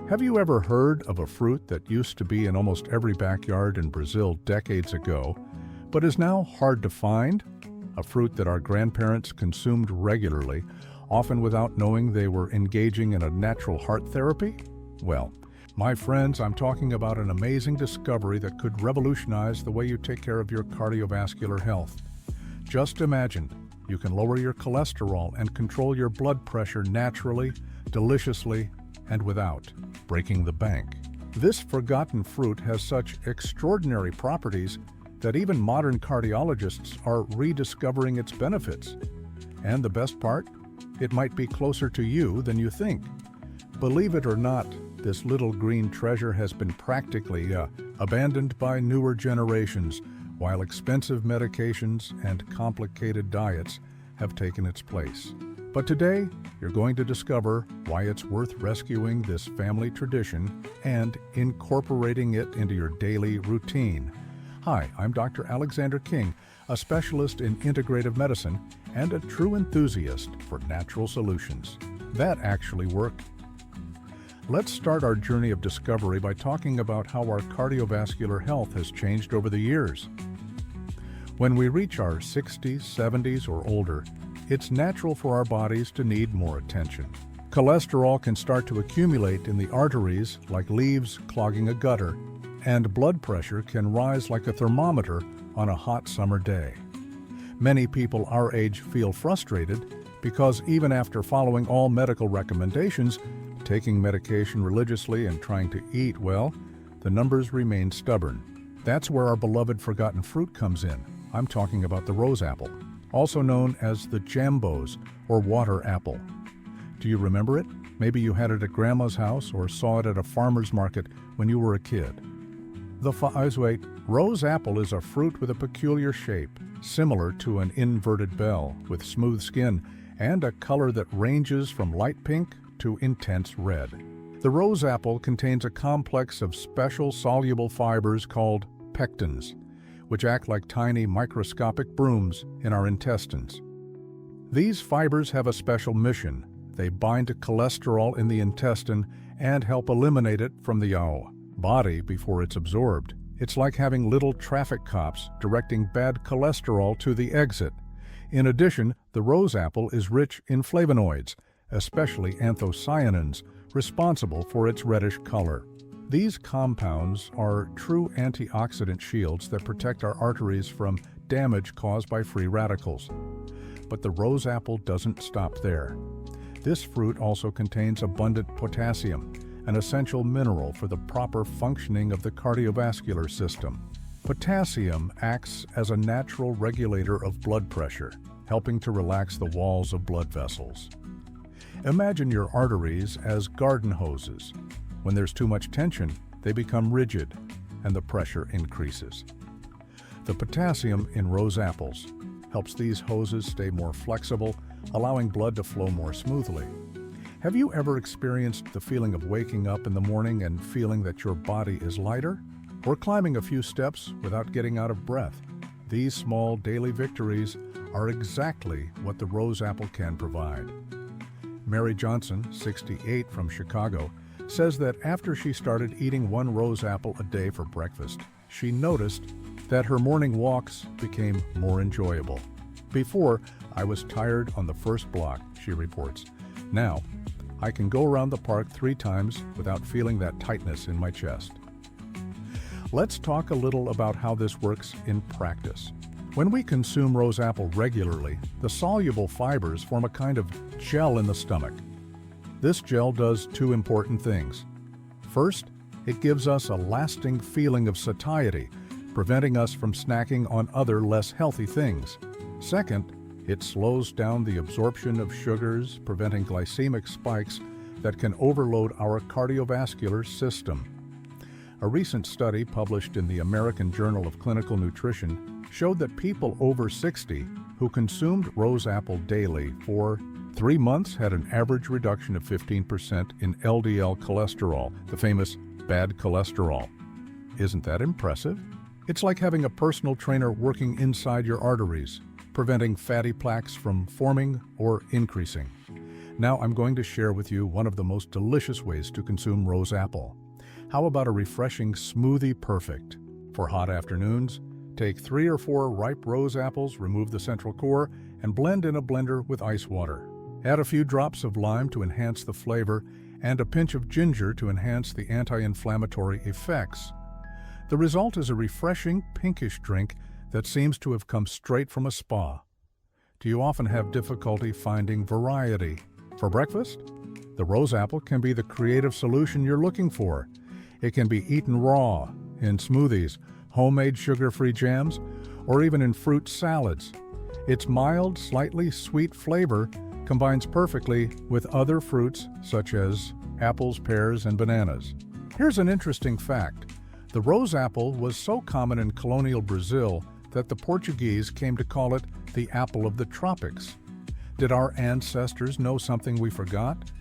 Have you ever heard of a fruit that used to be in almost every backyard in Brazil decades ago, but is now hard to find? A fruit that our grandparents consumed regularly, often without knowing they were engaging in a natural heart therapy? Well, my friends, I'm talking about an amazing discovery that could revolutionize the way you take care of your cardiovascular health. Just imagine, you can lower your cholesterol and control your blood pressure naturally, deliciously, and without breaking the bank. This forgotten fruit has such extraordinary properties that even modern cardiologists are rediscovering its benefits. And the best part? It might be closer to you than you think. Believe it or not, this little green treasure has been practically abandoned by newer generations, while expensive medications and complicated diets have taken its place. But today, you're going to discover why it's worth rescuing this family tradition and incorporating it into your daily routine. Hi, I'm Dr. Alexander King, a specialist in integrative medicine and a true enthusiast for natural solutions that actually work. Let's start our journey of discovery by talking about how our cardiovascular health has changed over the years. When we reach our 60s, 70s, or older, it's natural for our bodies to need more attention. Cholesterol can start to accumulate in the arteries like leaves clogging a gutter, and blood pressure can rise like a thermometer on a hot summer day. Many people our age feel frustrated because even after following all medical recommendations, taking medication religiously and trying to eat well, the numbers remain stubborn. That's where our beloved forgotten fruit comes in. I'm talking about the rose apple, also known as the jambos or water apple. Do you remember it? Maybe you had it at grandma's house or saw it at a farmer's market when you were a kid. The rose apple is a fruit with a peculiar shape, similar to an inverted bell, with smooth skin and a color that ranges from light pink to intense red. The rose apple contains a complex of special soluble fibers called pectins, which act like tiny microscopic brooms in our intestines. These fibers have a special mission. They bind to cholesterol in the intestine and help eliminate it from the body before it's absorbed. It's like having little traffic cops directing bad cholesterol to the exit. In addition, the rose apple is rich in flavonoids, especially anthocyanins, responsible for its reddish color. These compounds are true antioxidant shields that protect our arteries from damage caused by free radicals. But the rose apple doesn't stop there. This fruit also contains abundant potassium, an essential mineral for the proper functioning of the cardiovascular system. Potassium acts as a natural regulator of blood pressure, helping to relax the walls of blood vessels. Imagine your arteries as garden hoses. When there's too much tension, they become rigid, and the pressure increases. The potassium in rose apples helps these hoses stay more flexible, allowing blood to flow more smoothly. Have you ever experienced the feeling of waking up in the morning and feeling that your body is lighter? Or climbing a few steps without getting out of breath? These small daily victories are exactly what the rose apple can provide. Mary Johnson, 68, from Chicago, says that after she started eating one rose apple a day for breakfast, she noticed that her morning walks became more enjoyable. Before, I was tired on the first block, she reports. Now, I can go around the park 3 times without feeling that tightness in my chest. Let's talk a little about how this works in practice. When we consume rose apple regularly, the soluble fibers form a kind of gel in the stomach. This gel does 2 important things. First, it gives us a lasting feeling of satiety, preventing us from snacking on other less healthy things. Second, it slows down the absorption of sugars, preventing glycemic spikes that can overload our cardiovascular system. A recent study published in the American Journal of Clinical Nutrition showed that people over 60 who consumed rose apple daily for 3 months had an average reduction of 15% in LDL cholesterol, the famous bad cholesterol. Isn't that impressive? It's like having a personal trainer working inside your arteries, preventing fatty plaques from forming or increasing. Now I'm going to share with you one of the most delicious ways to consume rose apple. How about a refreshing smoothie perfect? For hot afternoons, take 3 or 4 ripe rose apples, remove the central core, and blend in a blender with ice water. Add a few drops of lime to enhance the flavor and a pinch of ginger to enhance the anti-inflammatory effects. The result is a refreshing pinkish drink that seems to have come straight from a spa. Do you often have difficulty finding variety? For breakfast, the rose apple can be the creative solution you're looking for. It can be eaten raw, in smoothies, homemade sugar-free jams, or even in fruit salads. Its mild, slightly sweet flavor combines perfectly with other fruits such as apples, pears, and bananas. Here's an interesting fact. The rose apple was so common in colonial Brazil that the Portuguese came to call it the apple of the tropics. Did our ancestors know something we forgot?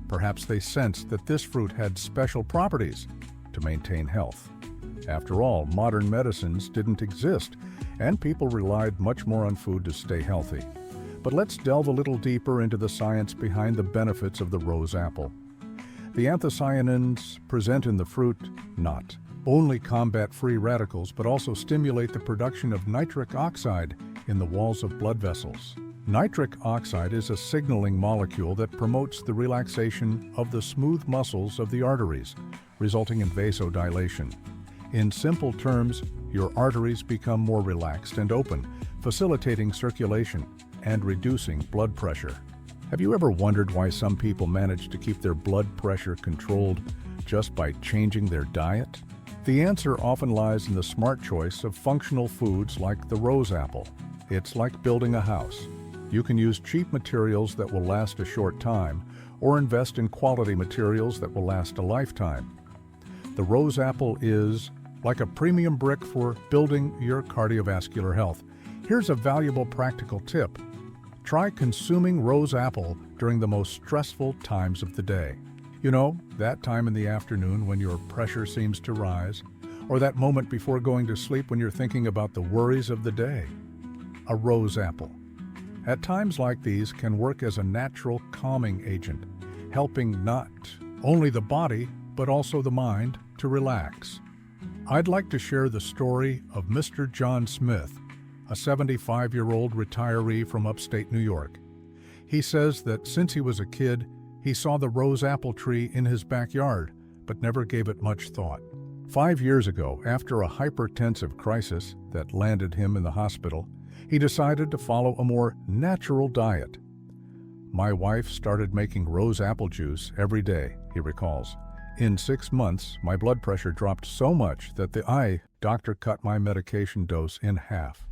Perhaps they sensed that this fruit had special properties to maintain health. After all, modern medicines didn't exist, and people relied much more on food to stay healthy. But let's delve a little deeper into the science behind the benefits of the rose apple. The anthocyanins present in the fruit not only combat free radicals, but also stimulate the production of nitric oxide in the walls of blood vessels. Nitric oxide is a signaling molecule that promotes the relaxation of the smooth muscles of the arteries, resulting in vasodilation. In simple terms, your arteries become more relaxed and open, facilitating circulation and reducing blood pressure. Have you ever wondered why some people manage to keep their blood pressure controlled just by changing their diet? The answer often lies in the smart choice of functional foods like the rose apple. It's like building a house. You can use cheap materials that will last a short time, or invest in quality materials that will last a lifetime. The rose apple is like a premium brick for building your cardiovascular health. Here's a valuable practical tip. Try consuming rose apple during the most stressful times of the day. You know, that time in the afternoon when your pressure seems to rise, or that moment before going to sleep when you're thinking about the worries of the day. A rose apple, at times like these, can work as a natural calming agent, helping not only the body, but also the mind to relax. I'd like to share the story of Mr. John Smith, a 75-year-old retiree from upstate New York. He says that since he was a kid, he saw the rose apple tree in his backyard, but never gave it much thought. 5 years ago, after a hypertensive crisis that landed him in the hospital, he decided to follow a more natural diet. My wife started making rose apple juice every day, he recalls. In 6 months, my blood pressure dropped so much that the eye doctor cut my medication dose in half.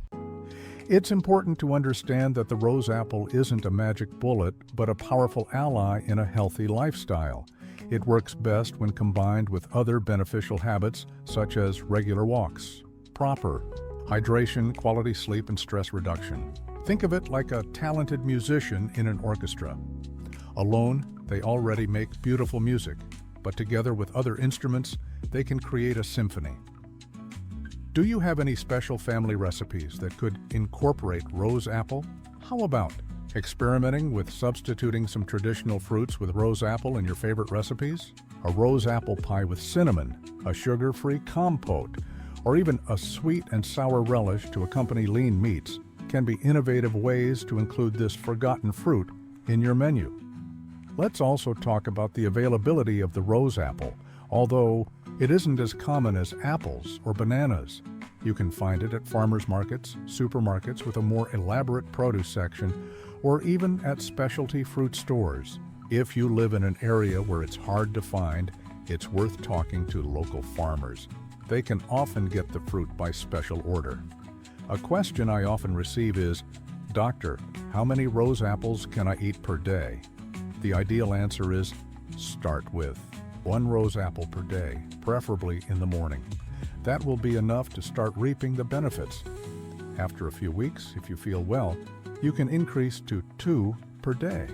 It's important to understand that the rose apple isn't a magic bullet, but a powerful ally in a healthy lifestyle. It works best when combined with other beneficial habits such as regular walks, proper hydration, quality sleep, and stress reduction. Think of it like a talented musician in an orchestra. Alone, they already make beautiful music, but together with other instruments, they can create a symphony. Do you have any special family recipes that could incorporate rose apple? How about experimenting with substituting some traditional fruits with rose apple in your favorite recipes? A rose apple pie with cinnamon, a sugar-free compote, or even a sweet and sour relish to accompany lean meats can be innovative ways to include this forgotten fruit in your menu. Let's also talk about the availability of the rose apple. Although it isn't as common as apples or bananas, you can find it at farmers markets, supermarkets with a more elaborate produce section, or even at specialty fruit stores. If you live in an area where it's hard to find, it's worth talking to local farmers. They can often get the fruit by special order. A question I often receive is, "Doctor, how many rose apples can I eat per day?" The ideal answer is, start with 1 rose apple per day, preferably in the morning. That will be enough to start reaping the benefits. After a few weeks, if you feel well, you can increase to 2 per day.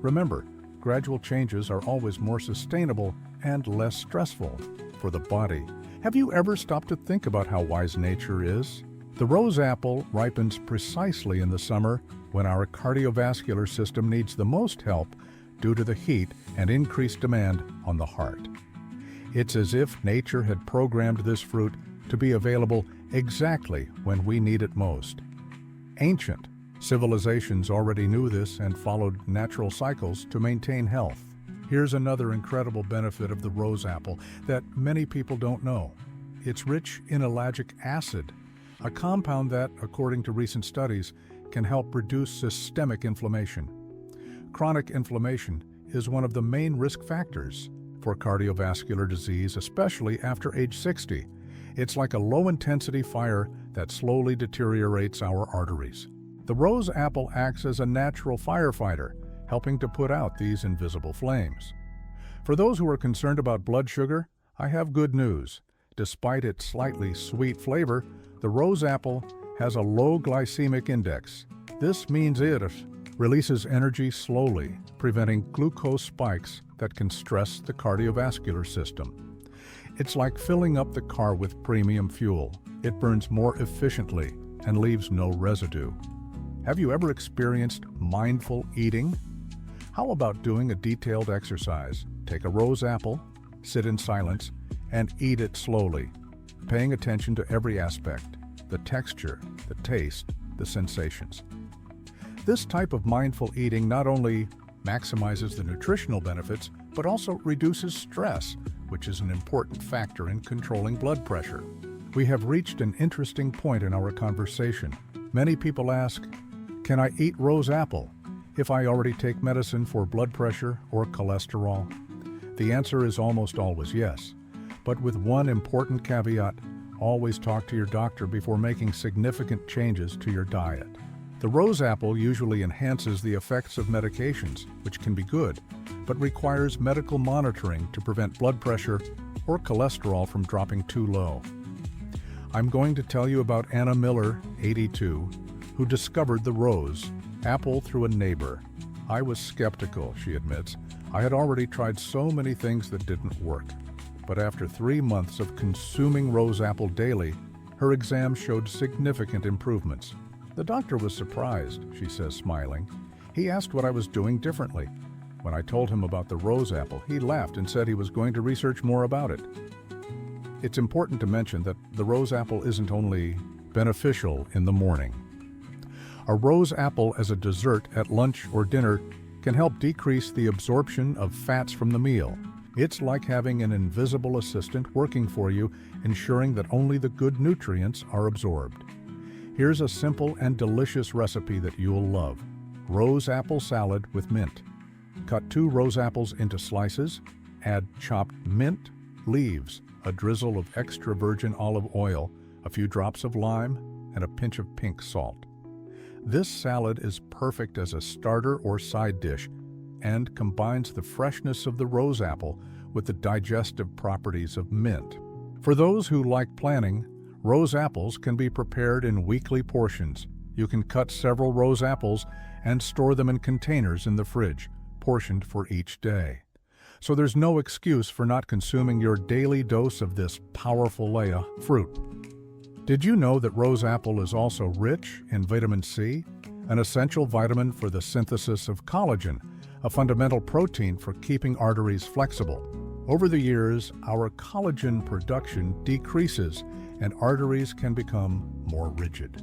Remember, gradual changes are always more sustainable and less stressful for the body. Have you ever stopped to think about how wise nature is? The rose apple ripens precisely in the summer when our cardiovascular system needs the most help due to the heat and increased demand on the heart. It's as if nature had programmed this fruit to be available exactly when we need it most. Ancient civilizations already knew this and followed natural cycles to maintain health. Here's another incredible benefit of the rose apple that many people don't know. It's rich in ellagic acid, a compound that, according to recent studies, can help reduce systemic inflammation. Chronic inflammation is one of the main risk factors for cardiovascular disease, especially after age 60. It's like a low-intensity fire that slowly deteriorates our arteries. The rose apple acts as a natural firefighter, helping to put out these invisible flames. For those who are concerned about blood sugar, I have good news. Despite its slightly sweet flavor, the rose apple has a low glycemic index. This means it releases energy slowly, preventing glucose spikes that can stress the cardiovascular system. It's like filling up the car with premium fuel. It burns more efficiently and leaves no residue. Have you ever experienced mindful eating? How about doing a detailed exercise? Take a rose apple, sit in silence, and eat it slowly, paying attention to every aspect, the texture, the taste, the sensations. This type of mindful eating not only maximizes the nutritional benefits, but also reduces stress, which is an important factor in controlling blood pressure. We have reached an interesting point in our conversation. Many people ask, can I eat rose apple if I already take medicine for blood pressure or cholesterol? The answer is almost always yes, but with one important caveat: always talk to your doctor before making significant changes to your diet. The rose apple usually enhances the effects of medications, which can be good, but requires medical monitoring to prevent blood pressure or cholesterol from dropping too low. I'm going to tell you about Anna Miller, 82, who discovered the rose apple through a neighbor. I was skeptical, she admits. I had already tried so many things that didn't work. But after 3 months of consuming rose apple daily, her exam showed significant improvements. The doctor was surprised, she says, smiling. He asked what I was doing differently. When I told him about the rose apple, he laughed and said he was going to research more about it. It's important to mention that the rose apple isn't only beneficial in the morning. A rose apple as a dessert at lunch or dinner can help decrease the absorption of fats from the meal. It's like having an invisible assistant working for you, ensuring that only the good nutrients are absorbed. Here's a simple and delicious recipe that you'll love: rose apple salad with mint. Cut 2 rose apples into slices, add chopped mint, leaves, a drizzle of extra virgin olive oil, a few drops of lime, and a pinch of pink salt. This salad is perfect as a starter or side dish and combines the freshness of the rose apple with the digestive properties of mint. For those who like planning, rose apples can be prepared in weekly portions. You can cut several rose apples and store them in containers in the fridge, portioned for each day. So there's no excuse for not consuming your daily dose of this powerful fruit. Did you know that rose apple is also rich in vitamin C, an essential vitamin for the synthesis of collagen, a fundamental protein for keeping arteries flexible? Over the years, our collagen production decreases and arteries can become more rigid.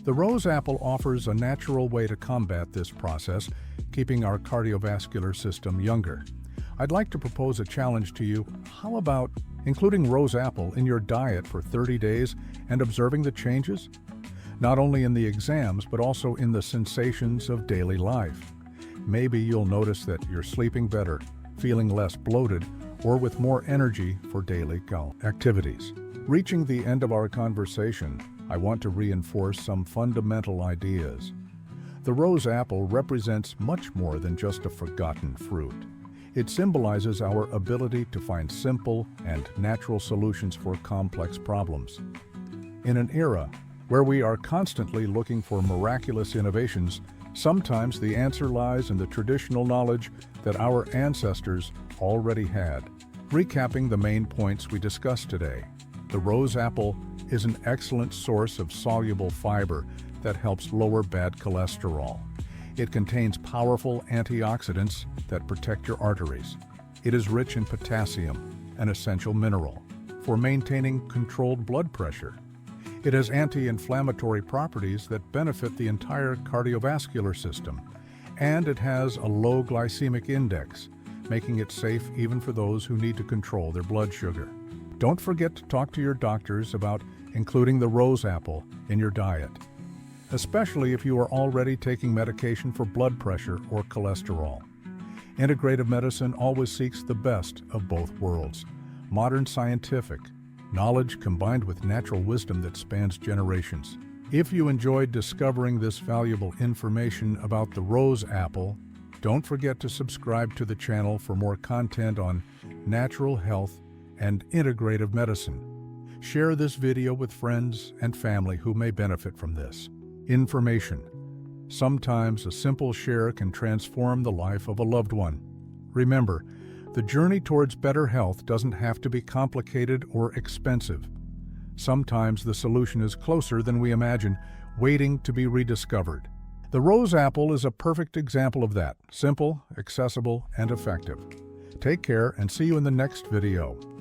The rose apple offers a natural way to combat this process, keeping our cardiovascular system younger. I'd like to propose a challenge to you. How about including rose apple in your diet for 30 days and observing the changes? Not only in the exams, but also in the sensations of daily life. Maybe you'll notice that you're sleeping better, feeling less bloated, or with more energy for daily activities. Reaching the end of our conversation, I want to reinforce some fundamental ideas. The rose apple represents much more than just a forgotten fruit. It symbolizes our ability to find simple and natural solutions for complex problems. In an era where we are constantly looking for miraculous innovations, sometimes the answer lies in the traditional knowledge that our ancestors already had. Recapping the main points we discussed today, the rose apple is an excellent source of soluble fiber that helps lower bad cholesterol. It contains powerful antioxidants that protect your arteries. It is rich in potassium, an essential mineral, for maintaining controlled blood pressure. It has anti-inflammatory properties that benefit the entire cardiovascular system, and it has a low glycemic index, making it safe even for those who need to control their blood sugar. Don't forget to talk to your doctors about including the rose apple in your diet, especially if you are already taking medication for blood pressure or cholesterol. Integrative medicine always seeks the best of both worlds. Modern scientific knowledge combined with natural wisdom that spans generations. If you enjoyed discovering this valuable information about the rose apple, don't forget to subscribe to the channel for more content on natural health and integrative medicine. Share this video with friends and family who may benefit from this information. Sometimes a simple share can transform the life of a loved one. Remember, the journey towards better health doesn't have to be complicated or expensive. Sometimes the solution is closer than we imagine, waiting to be rediscovered. The rose apple is a perfect example of that. Simple, accessible, and effective. Take care and see you in the next video.